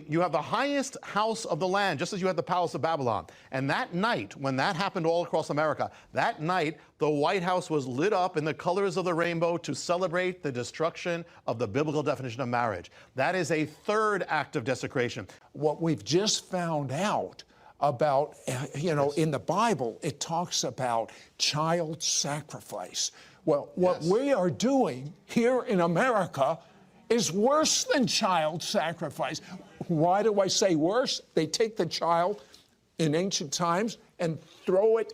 you have the highest house of the land, just as you had the Palace of Babylon. And that night, when that happened all across America, that night, the White House was lit up in the colors of the rainbow to celebrate the destruction of the biblical definition of marriage. That is a third act of desecration. What we've just found out about, in the Bible, it talks about child sacrifice. Well, what we are doing here in America is worse than child sacrifice. Why do I say worse? They take the child in ancient times and throw it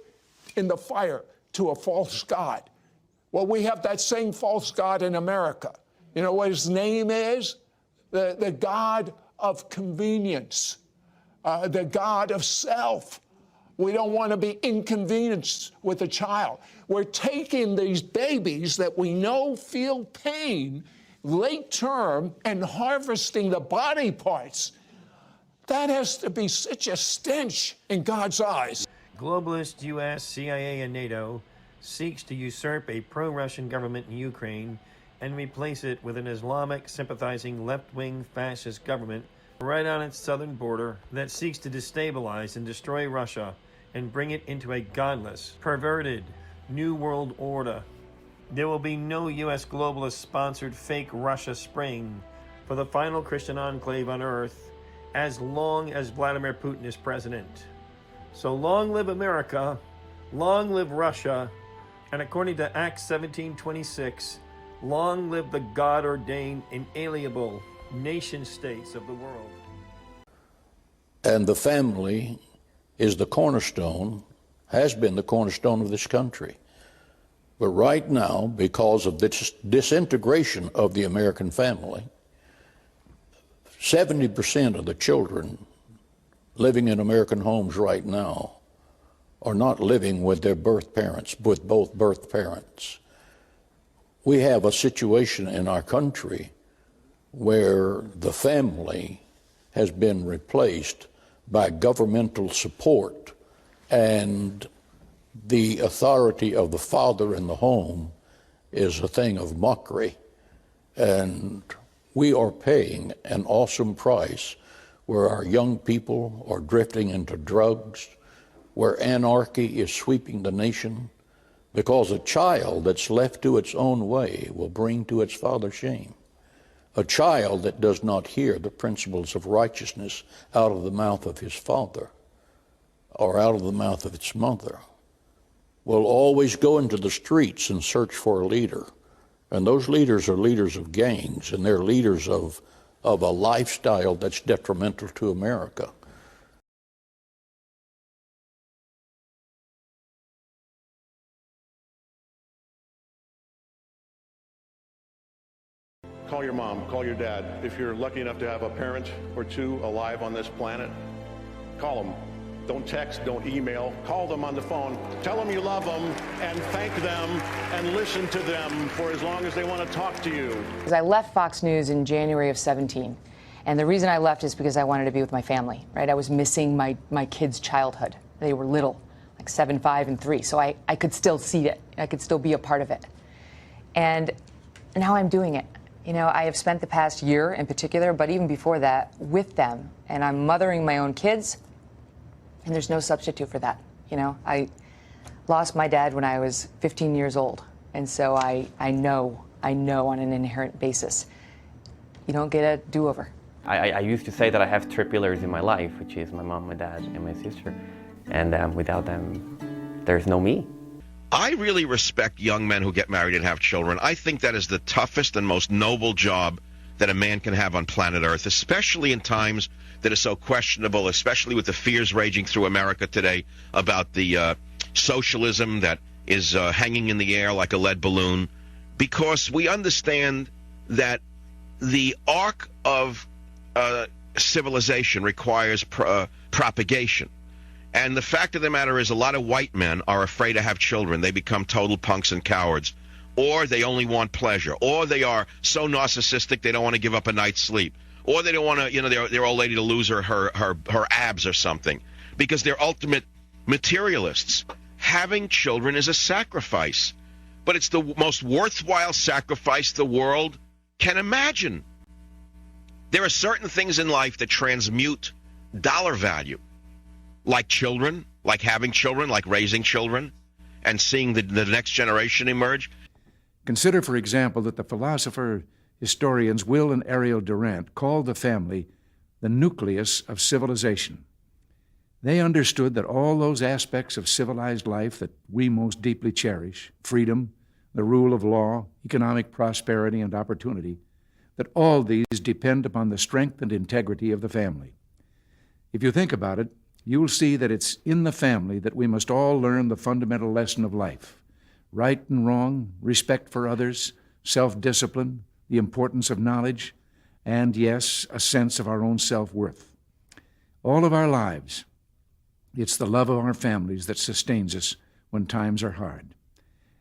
in the fire to a false god. Well, we have that same false god in America. You know what his name is? The god of convenience, the god of self. We don't want to be inconvenienced with a child. We're taking these babies that we know feel pain late term and harvesting the body parts. That has to be such a stench in God's eyes. Globalist U.S., CIA, and NATO seeks to usurp a pro-Russian government in Ukraine and replace it with an Islamic sympathizing left-wing fascist government right on its southern border that seeks to destabilize and destroy Russia and bring it into a godless, perverted, new world order. There will be no U.S. globalist-sponsored fake Russia spring for the final Christian enclave on Earth as long as Vladimir Putin is president. So long live America, long live Russia, and according to Acts 17:26, long live the God-ordained, inalienable nation-states of the world. And the family is the cornerstone, has been the cornerstone of this country. But right now, because of this disintegration of the American family, 70% of the children living in American homes right now are not living with their birth parents, with both birth parents. We have a situation in our country where the family has been replaced by governmental support, and the authority of the father in the home is a thing of mockery. And we are paying an awesome price where our young people are drifting into drugs, where anarchy is sweeping the nation, because a child that's left to its own way will bring to its father shame. A child that does not hear the principles of righteousness out of the mouth of his father or out of the mouth of its mother will always go into the streets and search for a leader. And those leaders are leaders of gangs, and they're leaders of a lifestyle that's detrimental to America. Call your mom, call your dad. If you're lucky enough to have a parent or two alive on this planet, call them. Don't text, don't email. Call them on the phone. Tell them you love them and thank them and listen to them for as long as they want to talk to you. I left Fox News in January of 17. And the reason I left is because I wanted to be with my family, right? I was missing my kids' childhood. They were little, like 7, 5, and 3. So I could still see it. I could still be a part of it. And now I'm doing it. You know, I have spent the past year in particular, but even before that, with them. And I'm mothering my own kids. And there's no substitute for that. You know, I lost my dad when I was 15 years old. And so I know on an inherent basis, you don't get a do-over. I used to say that I have three pillars in my life, which is my mom, my dad, and my sister. And without them, there's no me. I really respect young men who get married and have children. I think that is the toughest and most noble job that a man can have on planet Earth, especially in times that are so questionable, especially with the fears raging through America today about the socialism that is hanging in the air like a lead balloon, because we understand that the arc of civilization requires propagation. And the fact of the matter is a lot of white men are afraid to have children. They become total punks and cowards. Or they only want pleasure. Or they are so narcissistic they don't want to give up a night's sleep. Or they don't want to, you know, their old lady to lose her abs or something. Because they're ultimate materialists. Having children is a sacrifice. But it's the most worthwhile sacrifice the world can imagine. There are certain things in life that transmute dollar value, like children, like having children, like raising children, and seeing the next generation emerge. Consider, for example, that the philosopher historians Will and Ariel Durant called the family the nucleus of civilization. They understood that all those aspects of civilized life that we most deeply cherish, freedom, the rule of law, economic prosperity, and opportunity, that all these depend upon the strength and integrity of the family. If you think about it, you will see that it's in the family that we must all learn the fundamental lesson of life: right and wrong, respect for others, self-discipline, the importance of knowledge, and, yes, a sense of our own self-worth. All of our lives, it's the love of our families that sustains us when times are hard.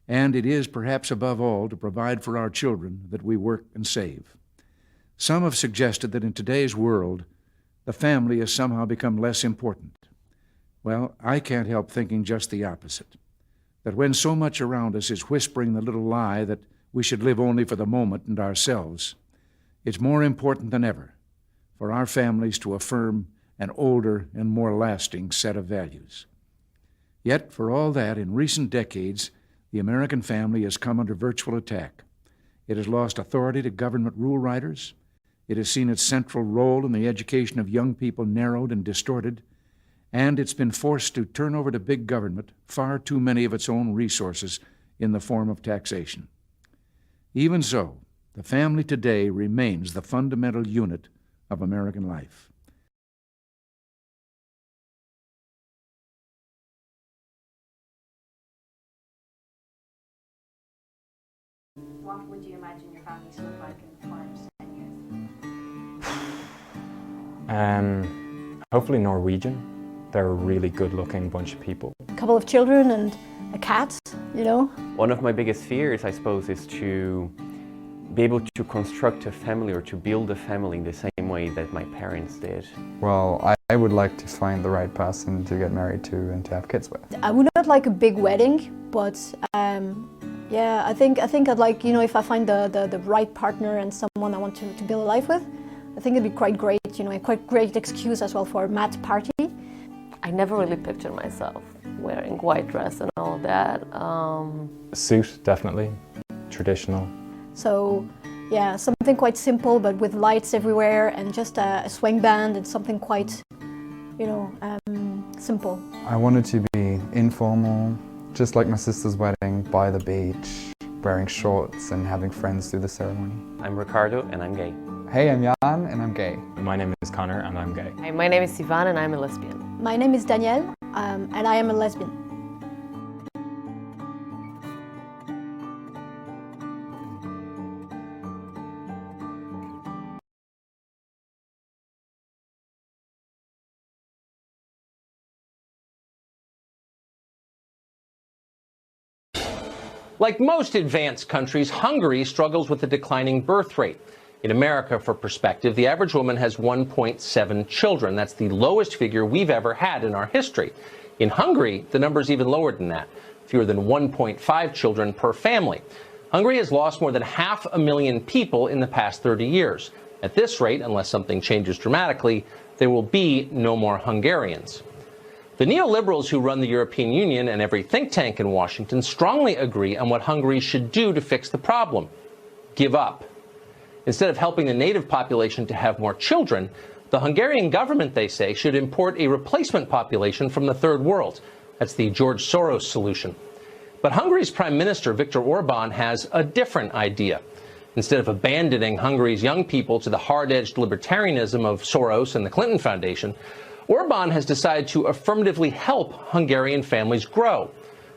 And it is, perhaps above all, to provide for our children that we work and save. Some have suggested that in today's world, the family has somehow become less important. Well, I can't help thinking just the opposite. That when so much around us is whispering the little lie that we should live only for the moment and ourselves, it's more important than ever for our families to affirm an older and more lasting set of values. Yet, for all that, in recent decades, the American family has come under virtual attack. It has lost authority to government rule writers. It has seen its central role in the education of young people narrowed and distorted, and it's been forced to turn over to big government far too many of its own resources in the form of taxation. Even so, the family today remains the fundamental unit of American life. What would you imagine your family to look like in 5 to 10 years? Hopefully Norwegian. They're a really good-looking bunch of people. A couple of children and a cat, you know. One of my biggest fears, I suppose, is to be able to construct a family or to build a family in the same way that my parents did. Well, I would like to find the right person to get married to and to have kids with. I would not like a big wedding, but yeah, I think I'd like, you know, if I find the right partner and someone I want to build a life with, I think it'd be quite great, you know, a quite great excuse as well for a mat party. I never really pictured myself wearing white dress and all of that. A suit, definitely. Traditional. So, yeah, something quite simple, but with lights everywhere and just a swing band and something quite, you know, simple. I wanted to be informal, just like my sister's wedding, by the beach, wearing shorts and having friends do the ceremony. I'm Ricardo and I'm gay. Hey, I'm Jan and I'm gay. My name is Connor and I'm gay. Hi, my name is Sivan and I'm a lesbian. My name is Danielle and I am a lesbian. Like most advanced countries, Hungary struggles with a declining birth rate. In America, for perspective, the average woman has 1.7 children. That's the lowest figure we've ever had in our history. In Hungary, the number is even lower than that, fewer than 1.5 children per family. Hungary has lost more than 500,000 people in the past 30 years. At this rate, unless something changes dramatically, there will be no more Hungarians. The neoliberals who run the European Union and every think tank in Washington strongly agree on what Hungary should do to fix the problem: give up. Instead of helping the native population to have more children, the Hungarian government, they say, should import a replacement population from the third world. That's the George Soros solution. But Hungary's Prime Minister, Viktor Orban, has a different idea. Instead of abandoning Hungary's young people to the hard-edged libertarianism of Soros and the Clinton Foundation, Orban has decided to affirmatively help Hungarian families grow.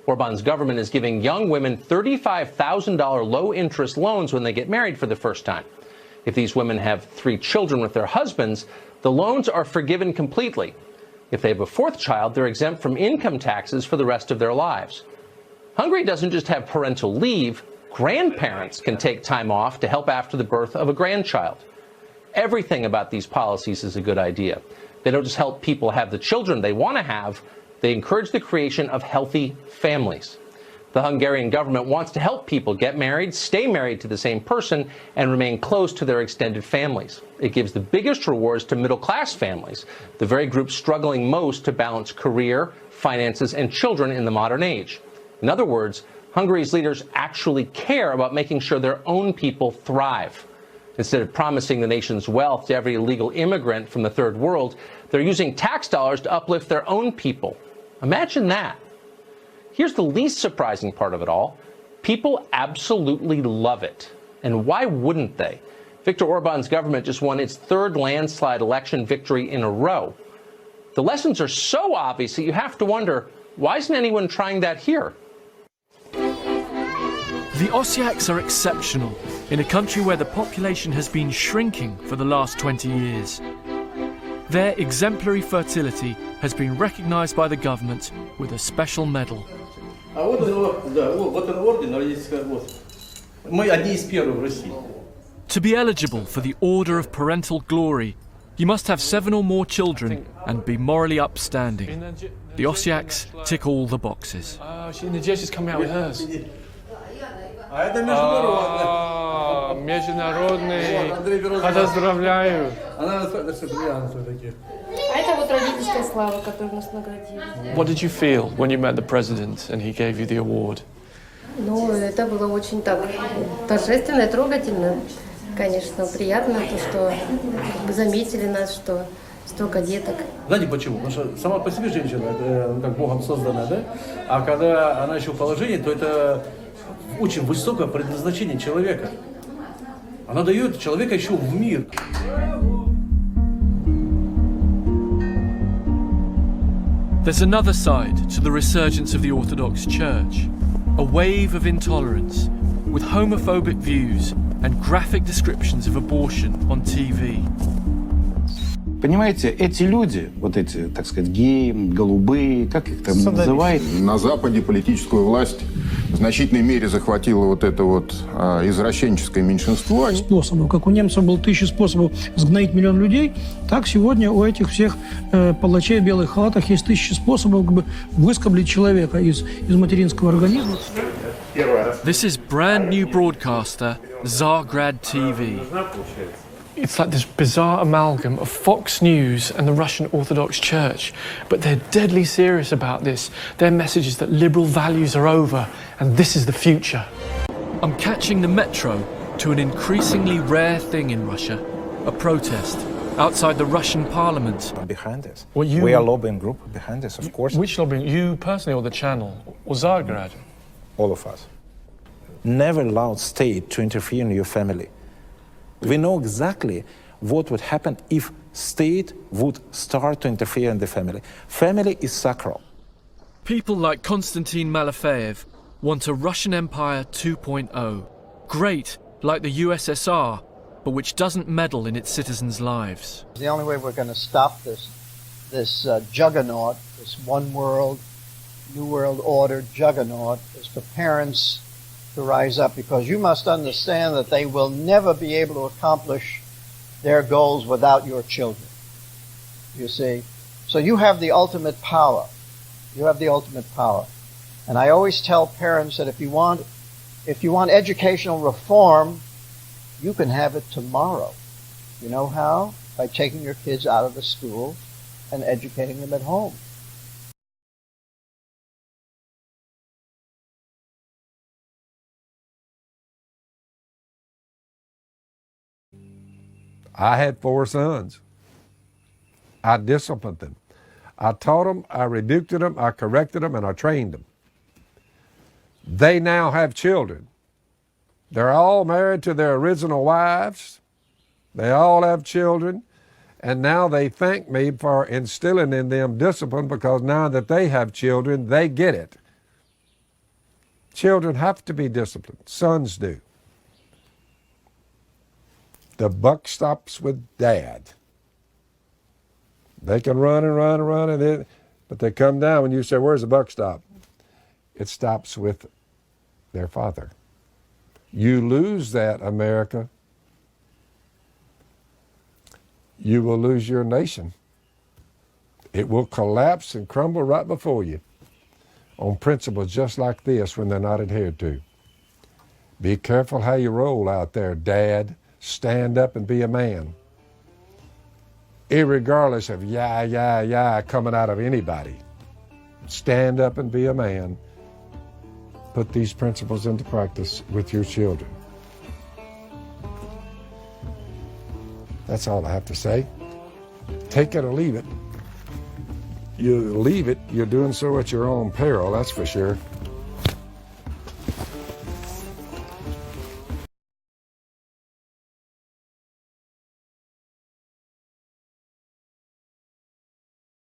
Orban's government is giving young women $35,000 low-interest loans when they get married for the first time. If these women have 3 children with their husbands, the loans are forgiven completely. If they have a 4th child, they're exempt from income taxes for the rest of their lives. Hungary doesn't just have parental leave. Grandparents can take time off to help after the birth of a grandchild. Everything about these policies is a good idea. They don't just help people have the children they want to have, they encourage the creation of healthy families. The Hungarian government wants to help people get married, stay married to the same person, and remain close to their extended families. It gives the biggest rewards to middle-class families, the very group struggling most to balance career, finances, and children in the modern age. In other words, Hungary's leaders actually care about making sure their own people thrive. Instead of promising the nation's wealth to every illegal immigrant from the third world, they're using tax dollars to uplift their own people. Imagine that. Here's the least surprising part of it all. People absolutely love it. And why wouldn't they? Viktor Orban's government just won its third landslide election victory in a row. The lessons are so obvious that you have to wonder, why isn't anyone trying that here? The Ossiaks are exceptional in a country where the population has been shrinking for the last 20 years. Their exemplary fertility has been recognized by the government with a special medal. To be eligible for the Order of Parental Glory, you must have 7 or more children and be morally upstanding. The Ossiaks tick all the boxes. Oh, she's coming out with hers. Международный. Поздравляю. What did you feel when you met the president and he gave you the award? Ну, это было очень так торжественно и трогательно. Конечно, приятно, то, что заметили нас, что столько деток. Знаете почему? Потому что сама по себе женщина, это как Богом созданная, да? А когда она еще в положении, то это очень высокое предназначение человека. Она дает человека еще в мир. There's another side to the resurgence of the Orthodox Church. A wave of intolerance, with homophobic views and graphic descriptions of abortion on TV. Понимаете, эти люди, вот эти, так сказать, геи, голубые, как их там называют? На Западе политическую власть в значительной мере захватило вот это вот извращенческое меньшинство. Способов. Как у немцев было 1000 способов сгноить миллион людей, так сегодня у этих всех палачей в белых халатах есть 1000 способов как бы выскоблить человека из материнского организма. This is brand new broadcaster Zagrad TV. It's like this bizarre amalgam of Fox News and the Russian Orthodox Church. But they're deadly serious about this. Their message is that liberal values are over and this is the future. I'm catching the metro to an increasingly rare thing in Russia, a protest outside the Russian parliament. Behind this. Well, we are a lobbying group behind this, of course. Which lobbying? You personally or the channel? Or Zagrad? All of us. Never allow state to interfere in your family. We know exactly what would happen if state would start to interfere in the family. Family is sacral. People like Konstantin Malafeyev want a Russian Empire 2.0. Great, like the USSR, but which doesn't meddle in its citizens' lives. The only way we're going to stop this juggernaut, this one world, new world order juggernaut, is for parents to rise up, because you must understand that they will never be able to accomplish their goals without your children. You see? So you have the ultimate power. You have the ultimate power. And I always tell parents that if you want educational reform, you can have it tomorrow. You know how? By taking your kids out of the school and educating them at home. I had 4 sons. I disciplined them. I taught them, I rebuked them, I corrected them, and I trained them. They now have children. They're all married to their original wives. They all have children. And now they thank me for instilling in them discipline, because now that they have children, they get it. Children have to be disciplined. Sons do. The buck stops with dad. They can run and run and run, but they come down when you say, where's the buck stop? It stops with their father. You lose that, America, you will lose your nation. It will collapse and crumble right before you. on principles just like this when they're not adhered to. Be careful how you roll out there, Dad. Stand up and be a man. Irregardless of yeah coming out of anybody. Stand up and be a man. Put these principles into practice with your children. That's all I have to say. Take it or leave it. You leave it, you're doing so at your own peril, that's for sure.